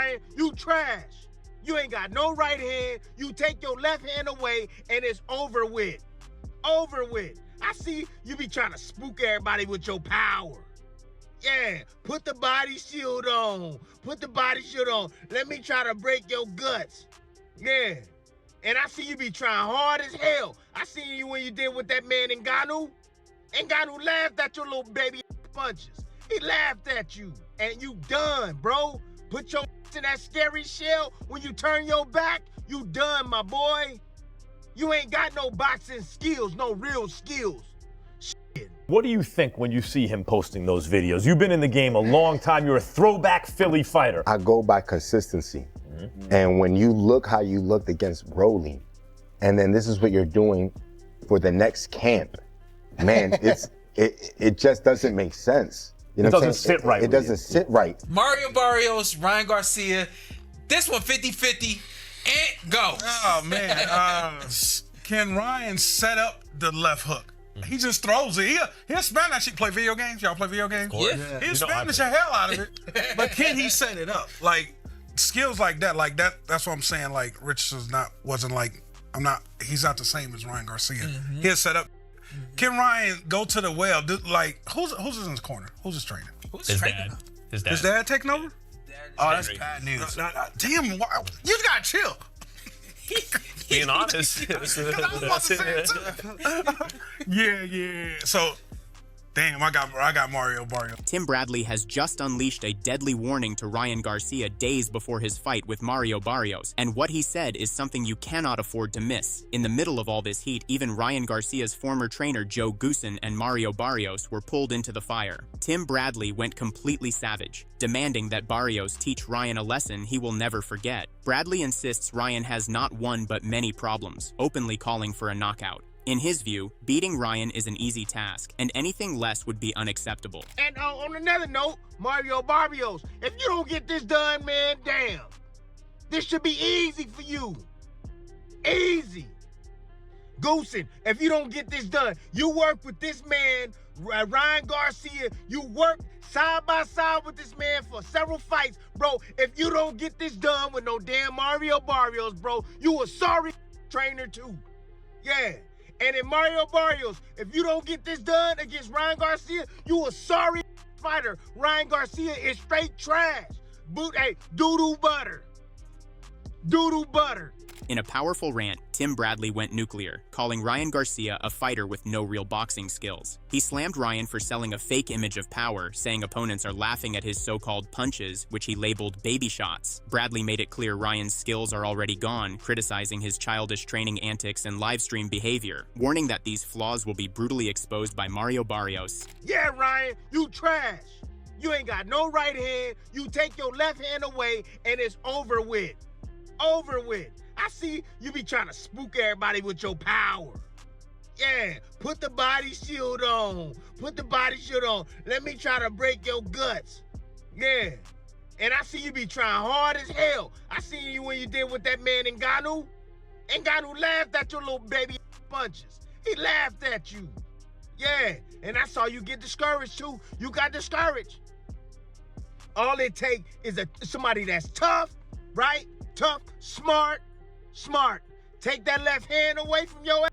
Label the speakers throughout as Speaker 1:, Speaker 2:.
Speaker 1: Ryan, you trash. You ain't got no right hand. You take your left hand away, and it's over with. Over with. I see you be trying to spook everybody with your power. Yeah, put the body shield on. Put the body shield on. Let me try to break your guts. Yeah. And I see you be trying hard as hell. I seen you when you did with that man Ngannou. Ngannou laughed at your little baby punches. He laughed at you. And you done, bro. Put your in that scary shell. When you turn your back, you done, my boy. You ain't got no boxing skills, no real skills. Shit.
Speaker 2: What do you think when you see him posting those videos? You've been in the game a long time. You're a throwback Philly fighter.
Speaker 3: I go by consistency. And when you look how you looked against Broly, and then this is what you're doing for the next camp, man, it just doesn't make sense. You know
Speaker 2: it doesn't sit right.
Speaker 3: It doesn't sit right.
Speaker 4: Mario Barrios, Ryan Garcia. This one 50-50 and go.
Speaker 5: Oh, man. Can Ryan set up the left hook? He just throws it. He'll spam that shit. Play video games? Y'all play video games?
Speaker 4: Yeah.
Speaker 5: He'll spam the hell out of it. But can he set it up? Like, skills like that, that's what I'm saying. Like, Rich wasn't like, he's not the same as Ryan Garcia. He'll set up. Can Ryan go to the well? Like, who's in his corner? Who's his trainer?
Speaker 4: His dad.
Speaker 5: His dad taking over? Oh, that's bad news. Damn, you just gotta chill.
Speaker 6: Being honest.
Speaker 5: Yeah. So, damn, I got Mario Barrios.
Speaker 7: Tim Bradley has just unleashed a deadly warning to Ryan Garcia days before his fight with Mario Barrios, and what he said is something you cannot afford to miss. In the middle of all this heat, even Ryan Garcia's former trainer Joe Goosen and Mario Barrios were pulled into the fire. Tim Bradley went completely savage, demanding that Barrios teach Ryan a lesson he will never forget. Bradley insists Ryan has not one but many problems, openly calling for a knockout. In his view, beating Ryan is an easy task, and anything less would be unacceptable.
Speaker 1: And on another note, Mario Barrios, if you don't get this done, man, damn. This should be easy for you. Easy. Goosen, if you don't get this done, you work with this man, Ryan Garcia, you work side by side with this man for several fights. Bro, if you don't get this done with no damn Mario Barrios, bro, you a sorry trainer too. Yeah. And in Mario Barrios, if you don't get this done against Ryan Garcia, you a sorry fighter. Ryan Garcia is straight trash. Doo-doo butter. Doo-doo butter.
Speaker 7: In a powerful rant, Tim Bradley went nuclear, calling Ryan Garcia a fighter with no real boxing skills. He slammed Ryan for selling a fake image of power, saying opponents are laughing at his so-called punches, which he labeled baby shots. Bradley made it clear Ryan's skills are already gone, criticizing his childish training antics and livestream behavior, warning that these flaws will be brutally exposed by Mario Barrios.
Speaker 1: Yeah, Ryan, you trash. You ain't got no right hand. You take your left hand away, and it's over with. Over with. I see you be trying to spook everybody with your power. Yeah, put the body shield on. Put the body shield on. Let me try to break your guts. Yeah. And I see you be trying hard as hell. I seen you when you did with that man Ngannou. Ngannou laughed at your little baby punches. He laughed at you. Yeah, and I saw you get discouraged too. You got discouraged. All it takes is somebody that's tough, right? Tough, smart. Take that left hand away from your ass,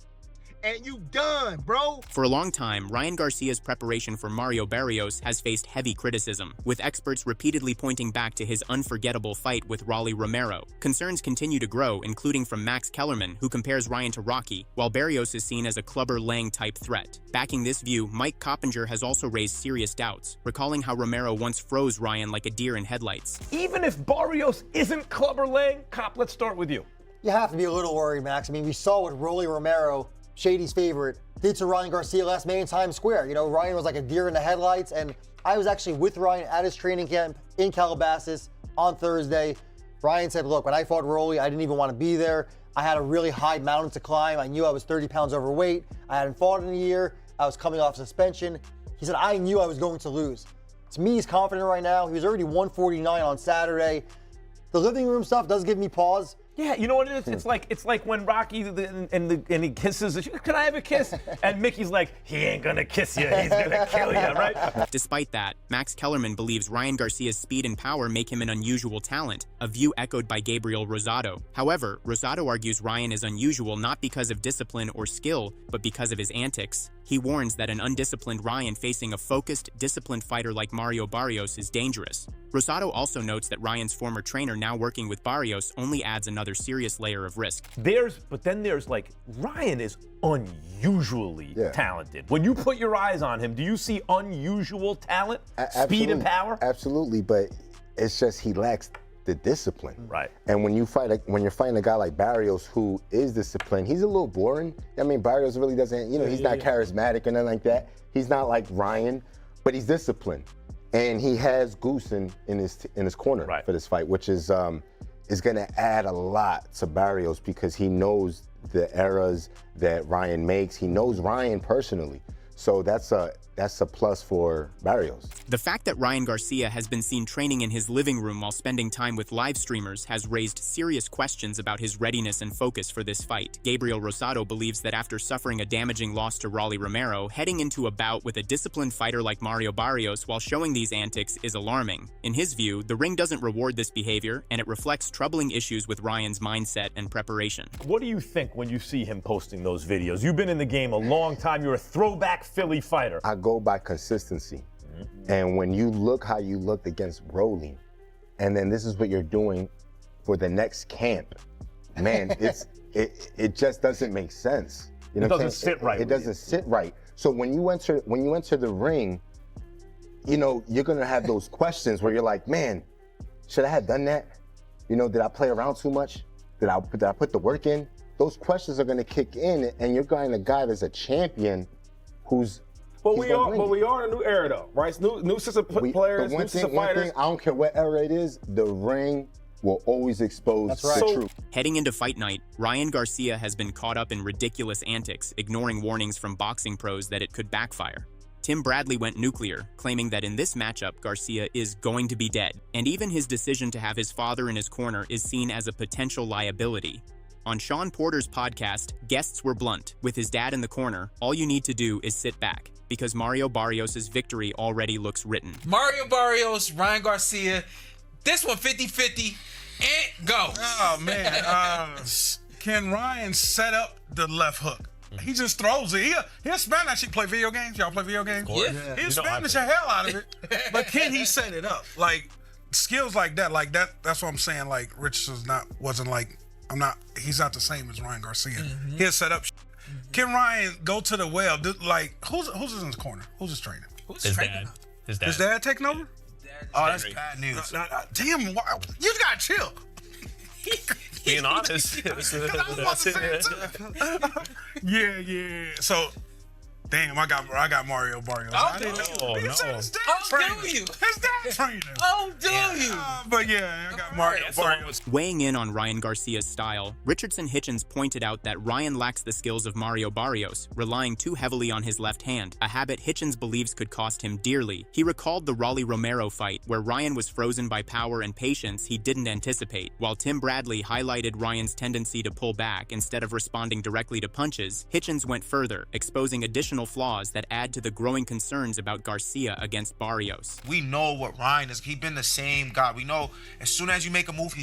Speaker 1: and you done, bro.
Speaker 7: For a long time, Ryan Garcia's preparation for Mario Barrios has faced heavy criticism, with experts repeatedly pointing back to his unforgettable fight with Rolly Romero. Concerns continue to grow, including from Max Kellerman, who compares Ryan to Rocky, while Barrios is seen as a Clubber Lang-type threat. Backing this view, Mike Coppinger has also raised serious doubts, recalling how Romero once froze Ryan like a deer in headlights.
Speaker 2: Even if Barrios isn't Clubber Lang, Cop, let's start with you.
Speaker 8: You have to be a little worried, Max. I mean, we saw what Rolly Romero, Shady's favorite, did to Ryan Garcia last May in Times Square. You know, Ryan was like a deer in the headlights, and I was actually with Ryan at his training camp in Calabasas on Thursday. Ryan said, look, when I fought Rolly, I didn't even want to be there. I had a really high mountain to climb. I knew I was 30 pounds overweight. I hadn't fought in a year. I was coming off suspension. He said, I knew I was going to lose. To me, he's confident right now. He was already 149 on Saturday. The living room stuff does give me pause.
Speaker 2: Yeah, you know what it is? It's like when Rocky and he kisses. Can I have a kiss? And Mickey's like, he ain't gonna kiss you. He's gonna kill you, right?
Speaker 7: Despite that, Max Kellerman believes Ryan Garcia's speed and power make him an unusual talent, a view echoed by Gabriel Rosado. However, Rosado argues Ryan is unusual not because of discipline or skill, but because of his antics. He warns that an undisciplined Ryan facing a focused, disciplined fighter like Mario Barrios is dangerous. Rosado also notes that Ryan's former trainer now working with Barrios only adds another serious layer of risk.
Speaker 2: But then there's like, Ryan is unusually talented. When you put your eyes on him, do you see unusual talent, speed and power?
Speaker 3: Absolutely, but it's just he lacks the discipline.
Speaker 2: Right.
Speaker 3: And when you're fighting a guy like Barrios who is disciplined, he's a little boring. I mean, Barrios really doesn't, he's not charismatic or nothing like that. He's not like Ryan, but he's disciplined. And he has Goose in his corner for this fight, which is gonna add a lot to Barrios because he knows the errors that Ryan makes. He knows Ryan personally. So that's a plus for Barrios.
Speaker 7: The fact that Ryan Garcia has been seen training in his living room while spending time with live streamers has raised serious questions about his readiness and focus for this fight. Gabriel Rosado believes that after suffering a damaging loss to Rolly Romero, heading into a bout with a disciplined fighter like Mario Barrios while showing these antics is alarming. In his view, the ring doesn't reward this behavior, and it reflects troubling issues with Ryan's mindset and preparation.
Speaker 2: What do you think when you see him posting those videos? You've been in the game a long time. You're a throwback Philly fighter.
Speaker 3: I go by consistency. And when you look how you looked against Rolly, and then this is what you're doing for the next camp, man, it just doesn't make sense.
Speaker 2: It doesn't sit right.
Speaker 3: It doesn't sit right. So when you enter the ring, you're gonna have those questions where you're like, man, should I have done that? Did I play around too much? Did I put the work in? Those questions are gonna kick in, and you're going to a guy that's a champion who's.
Speaker 9: But we are in a new era, though, right? New system players, new system fighters.
Speaker 3: I don't care what era it is, the ring will always expose the truth.
Speaker 7: Heading into fight night, Ryan Garcia has been caught up in ridiculous antics, ignoring warnings from boxing pros that it could backfire. Tim Bradley went nuclear, claiming that in this matchup, Garcia is going to be dead, and even his decision to have his father in his corner is seen as a potential liability. On Sean Porter's podcast, guests were blunt. With his dad in the corner, all you need to do is sit back, because Mario Barrios' victory already looks written.
Speaker 4: Mario Barrios, Ryan Garcia, this one 50-50, and go.
Speaker 5: Oh, man. Can Ryan set up the left hook? He just throws it. He'll Spanish. Play video games? Y'all play video games?
Speaker 4: Yeah.
Speaker 5: He'll Spanish the hell out of it. But can he set it up? Like, skills like that, that's what I'm saying. Like, Richardson's he's not the same as Ryan Garcia. He'll set up. Can Ryan go to the web? Who's in his corner? Who's his trainer?
Speaker 6: His dad.
Speaker 5: His dad taking over?
Speaker 10: Oh, that's bad news.
Speaker 5: Damn, you gotta chill.
Speaker 6: Being honest.
Speaker 5: Yeah. So, damn, I got Mario Barrios.
Speaker 4: Oh,
Speaker 5: I didn't know.
Speaker 6: no.
Speaker 5: His dad
Speaker 4: Oh, do you?
Speaker 5: His dad trainer.
Speaker 4: Oh, do you?
Speaker 5: But yeah, I got Mario Barrios.
Speaker 7: Weighing in on Ryan Garcia's style, Richardson Hitchens pointed out that Ryan lacks the skills of Mario Barrios, relying too heavily on his left hand, a habit Hitchens believes could cost him dearly. He recalled the Rolly Romero fight, where Ryan was frozen by power and patience he didn't anticipate. While Tim Bradley highlighted Ryan's tendency to pull back instead of responding directly to punches, Hitchens went further, exposing additional flaws that add to the growing concerns about Garcia against Barrios.
Speaker 10: We know what Ryan is. He's been the same guy. We know as soon as you make a move,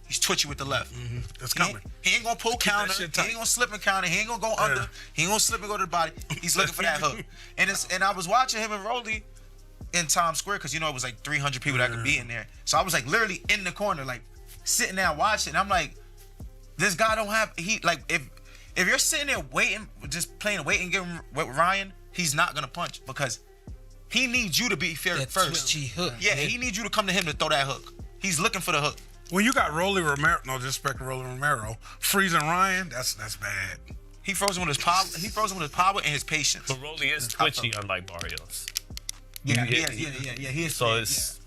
Speaker 10: he's twitchy with the left.
Speaker 5: It's coming.
Speaker 10: He ain't gonna pull counter. He ain't gonna slip and counter. He ain't gonna go under. He ain't gonna slip and go to the body. He's looking for that hook. And I was watching him and Rolly in Times Square because it was like 300 people that could be in there. So I was like literally in the corner, like sitting there watching. I'm like, this guy don't have if you're sitting there waiting, just playing a waiting game with Ryan, he's not gonna punch because he needs you to be fair
Speaker 4: That
Speaker 10: first.
Speaker 4: twitchy hook.
Speaker 10: Yeah, he needs you to come to him to throw that hook. He's looking for the hook.
Speaker 5: When you got Rolly Romero, no disrespect to Rolly Romero, freezing Ryan, that's bad.
Speaker 10: He froze him with his power. He froze him with his power and his patience.
Speaker 6: But Rolly is twitchy, unlike Barrios.
Speaker 10: Yeah, he is.
Speaker 6: So it's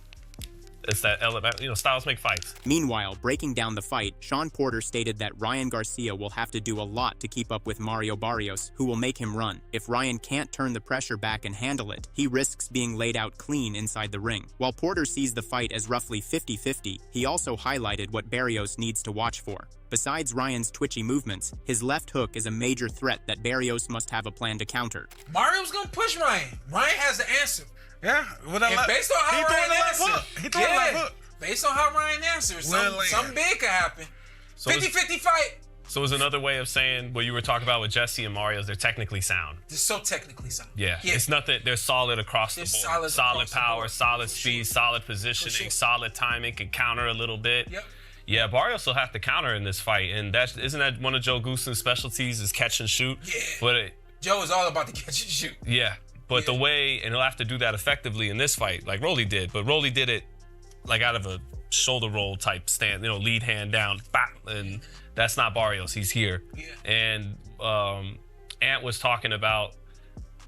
Speaker 6: It's that element, styles make fights.
Speaker 7: Meanwhile, breaking down the fight, Sean Porter stated that Ryan Garcia will have to do a lot to keep up with Mario Barrios, who will make him run. If Ryan can't turn the pressure back and handle it, he risks being laid out clean inside the ring. While Porter sees the fight as roughly 50-50, he also highlighted what Barrios needs to watch for. Besides Ryan's twitchy movements, his left hook is a major threat that Barrios must have a plan to counter.
Speaker 4: Mario's gonna push Ryan. Ryan has the answer.
Speaker 5: Yeah,
Speaker 4: based on how Ryan answers.
Speaker 5: He throwing the left hook.
Speaker 4: Based on how Ryan answers, something big could happen. 50-50 fight.
Speaker 6: So it's another way of saying what you were talking about with Jesse and Mario's. They're technically sound.
Speaker 4: They're so technically sound.
Speaker 6: Yeah. It's nothing. They're solid across the board. Solid power, solid speed, solid positioning, solid timing. Can counter a little bit.
Speaker 4: Yep.
Speaker 6: Yeah, Barrios will have to counter in this fight, and isn't that one of Joe Goosden's specialties is catch and shoot?
Speaker 4: Yeah.
Speaker 6: But
Speaker 4: Joe is all about the catch and shoot.
Speaker 6: Yeah. But the way, and he'll have to do that effectively in this fight, like Rolly did. But Rolly did it like out of a shoulder roll type stand, lead hand down, bop, and that's not Barrios. He's here.
Speaker 4: Yeah.
Speaker 6: And Ant was talking about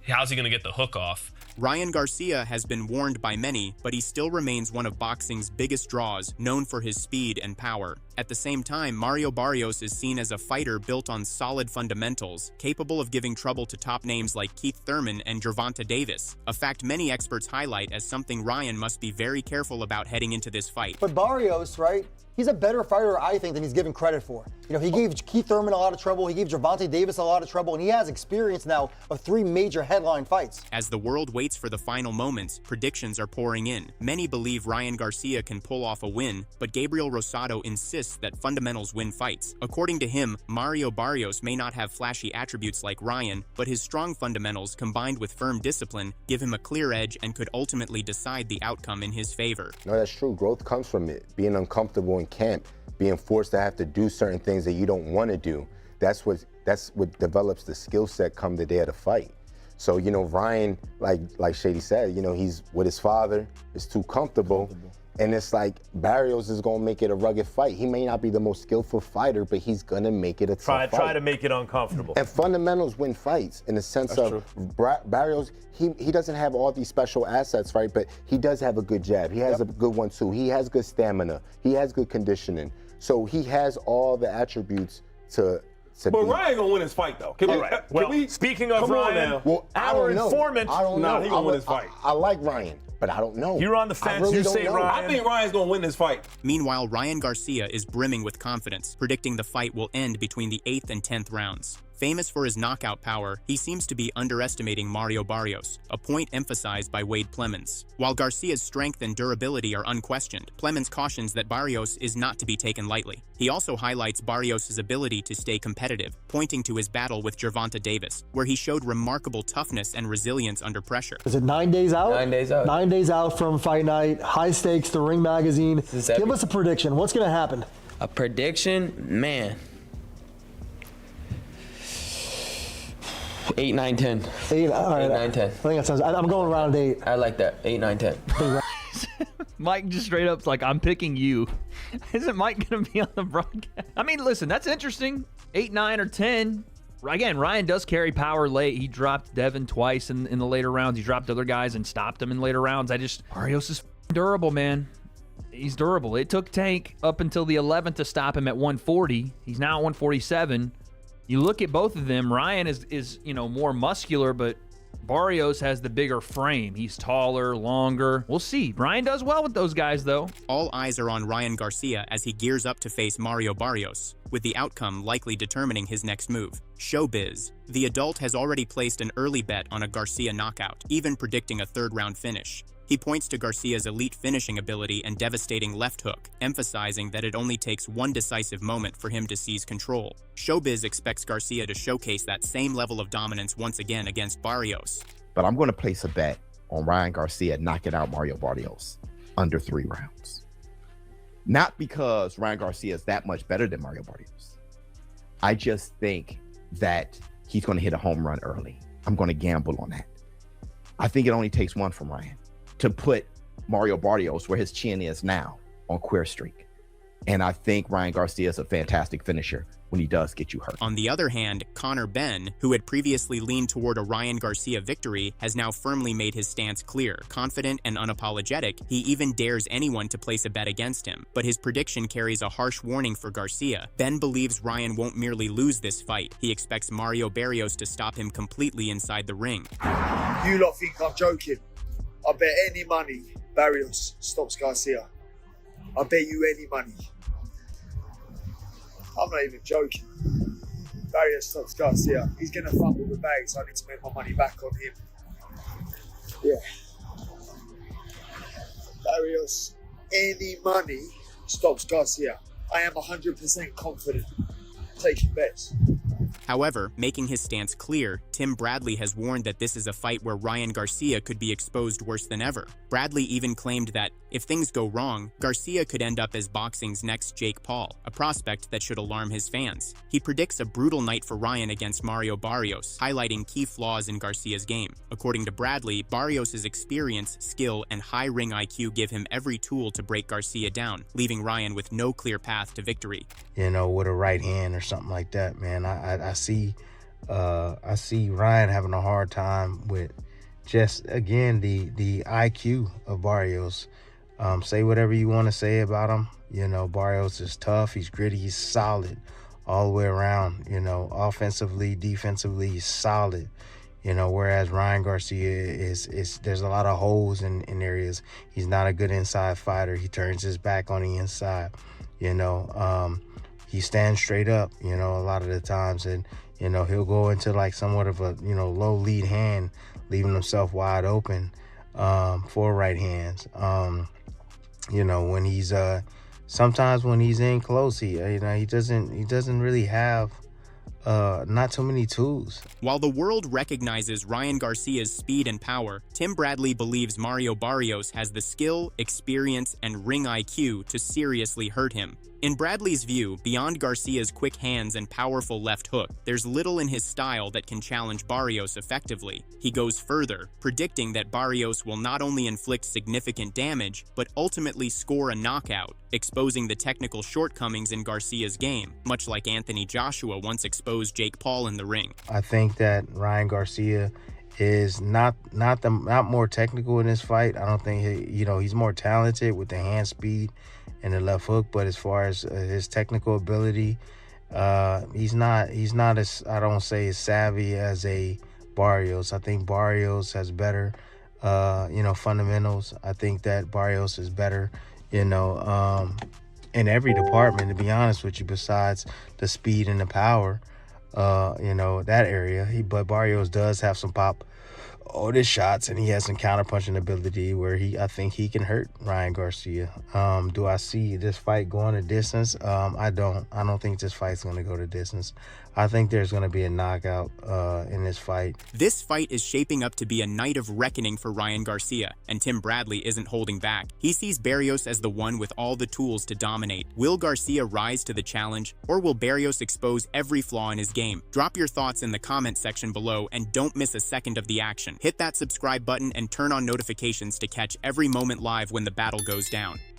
Speaker 6: how's he going to get the hook off.
Speaker 7: Ryan Garcia has been warned by many, but he still remains one of boxing's biggest draws, known for his speed and power. At the same time, Mario Barrios is seen as a fighter built on solid fundamentals, capable of giving trouble to top names like Keith Thurman and Gervonta Davis, a fact many experts highlight as something Ryan must be very careful about heading into this fight.
Speaker 8: But Barrios, right? He's a better fighter, I think, than he's given credit for. He gave Keith Thurman a lot of trouble. He gave Gervonta Davis a lot of trouble, and he has experience now of 3 major headline fights.
Speaker 7: As the world waits for the final moments, predictions are pouring in. Many believe Ryan Garcia can pull off a win, but Gabriel Rosado insists that fundamentals win fights. According to him, Mario Barrios may not have flashy attributes like Ryan, but his strong fundamentals combined with firm discipline give him a clear edge and could ultimately decide the outcome in his favor.
Speaker 3: No, that's true. Growth comes from it. Being uncomfortable in camp, being forced to have to do certain things that you don't want to do. That's what develops the skill set come the day of the fight. So, Ryan, like Shady said, he's with his father, it's too comfortable. And it's like Barrios is going to make it a rugged fight. He may not be the most skillful fighter, but he's going to make it a tough fight.
Speaker 2: Try to make it uncomfortable.
Speaker 3: And fundamentals win fights in the sense of Barrios, he doesn't have all these special assets, right? But he does have a good jab. He has a good one, too. He has good stamina. He has good conditioning. So he has all the attributes to
Speaker 9: But Ryan gonna win his fight, though.
Speaker 2: Speaking of Ryan, our informant,
Speaker 3: I don't know.
Speaker 9: He gonna win his fight.
Speaker 3: I like Ryan, but I don't know.
Speaker 2: You're on the fence.
Speaker 3: Really
Speaker 2: you say
Speaker 3: know.
Speaker 2: Ryan.
Speaker 9: I think Ryan's gonna win this fight.
Speaker 7: Meanwhile, Ryan Garcia is brimming with confidence, predicting the fight will end between the 8th and 10th rounds. Famous for his knockout power, he seems to be underestimating Mario Barrios, a point emphasized by Wade Plemons. While Garcia's strength and durability are unquestioned, Plemons cautions that Barrios is not to be taken lightly. He also highlights Barrios' ability to stay competitive, pointing to his battle with Gervonta Davis, where he showed remarkable toughness and resilience under pressure.
Speaker 8: Is it 9 days out?
Speaker 11: 9 days out.
Speaker 8: 9 days out from fight night, high stakes, the Ring Magazine. Give us a prediction. What's going to happen?
Speaker 11: A prediction? Man. 8, 9, 10.
Speaker 8: 8, all right.
Speaker 11: 8, 9, 10.
Speaker 8: I think that sounds. I'm going round 8.
Speaker 11: I like that. 8, 9, 10.
Speaker 12: Mike just straight up's like, I'm picking you. Isn't Mike going to be on the broadcast? I mean, listen, that's interesting. 8, 9, or 10. Again, Ryan does carry power late. He dropped Devin twice in the later rounds. He dropped other guys and stopped them in later rounds. Barrios is durable, man. He's durable. It took Tank up until the 11th to stop him at 140. He's now at 147. You look at both of them, Ryan is more muscular, but Barrios has the bigger frame. He's taller, longer. We'll see. Ryan does well with those guys, though.
Speaker 7: All eyes are on Ryan Garcia as he gears up to face Mario Barrios, with the outcome likely determining his next move. Showbiz. The adult has already placed an early bet on a Garcia knockout, even predicting a third-round finish. He points to Garcia's elite finishing ability and devastating left hook, emphasizing that it only takes one decisive moment for him to seize control. Showbiz expects Garcia to showcase that same level of dominance once again against Barrios.
Speaker 13: But I'm going to place a bet on Ryan Garcia knocking out Mario Barrios under 3 rounds. Not because Ryan Garcia is that much better than Mario Barrios. I just think that he's going to hit a home run early. I'm going to gamble on that. I think it only takes one from Ryan to put Mario Barrios where his chin is now on Queer Streak. And I think Ryan Garcia is a fantastic finisher when he does get you hurt.
Speaker 7: On the other hand, Conor Benn, who had previously leaned toward a Ryan Garcia victory, has now firmly made his stance clear. Confident and unapologetic, he even dares anyone to place a bet against him. But his prediction carries a harsh warning for Garcia. Benn believes Ryan won't merely lose this fight. He expects Mario Barrios to stop him completely inside the ring.
Speaker 14: You lot think I'm joking? I bet any money Barrios stops Garcia. I bet you any money. I'm not even joking. Barrios stops Garcia. He's going to fumble the bag, so I need to make my money back on him. Yeah. Barrios, any money stops Garcia. I am 100% confident. Taking bets.
Speaker 7: However, making his stance clear, Tim Bradley has warned that this is a fight where Ryan Garcia could be exposed worse than ever. Bradley even claimed that, if things go wrong, Garcia could end up as boxing's next Jake Paul, a prospect that should alarm his fans. He predicts a brutal night for Ryan against Mario Barrios, highlighting key flaws in Garcia's game. According to Bradley, Barrios' experience, skill, and high ring IQ give him every tool to break Garcia down, leaving Ryan with no clear path to victory.
Speaker 1: You know, with a right hand or something like that, man, I see Ryan having a hard time with just, again, the IQ of Barrios. Say whatever you want to say about him. You know, Barrios is tough. He's gritty. He's solid all the way around. You know, offensively, defensively, he's solid. You know, whereas Ryan Garcia is there's a lot of holes in areas. He's not a good inside fighter. He turns his back on the inside. You know, he stands straight up, you know, a lot of the times. And, you know, he'll go into like somewhat of a, you know, low lead hand, leaving himself wide open for right hands. You know, when he's sometimes when he's in close, he doesn't really have not too many tools.
Speaker 7: While the world recognizes Ryan Garcia's speed and power, Tim Bradley believes Mario Barrios has the skill, experience, and ring IQ to seriously hurt him. In Bradley's view, beyond Garcia's quick hands and powerful left hook, there's little in his style that can challenge Barrios effectively. He goes further, predicting that Barrios will not only inflict significant damage, but ultimately score a knockout, exposing the technical shortcomings in Garcia's game, much like Anthony Joshua once exposed Jake Paul in the ring.
Speaker 1: I think that Ryan Garcia is not more technical in this fight. I don't think he's more talented with the hand speed and the left hook, but as far as his technical ability, he's not as, I don't say, as savvy as a Barrios. I think Barrios has better fundamentals. I think that Barrios is better in every department, to be honest with you, besides the speed and the power, that area. But Barrios does have some pop on his shots, and he has some counterpunching ability where I think he can hurt Ryan Garcia. Do I see this fight going a distance? I don't think this fight's going to go to distance. I think there's going to be a knockout in this fight.
Speaker 7: This fight is shaping up to be a night of reckoning for Ryan Garcia, and Tim Bradley isn't holding back. He sees Barrios as the one with all the tools to dominate. Will Garcia rise to the challenge, or will Barrios expose every flaw in his game? Drop your thoughts in the comment section below, and don't miss a second of the action. Hit that subscribe button and turn on notifications to catch every moment live when the battle goes down.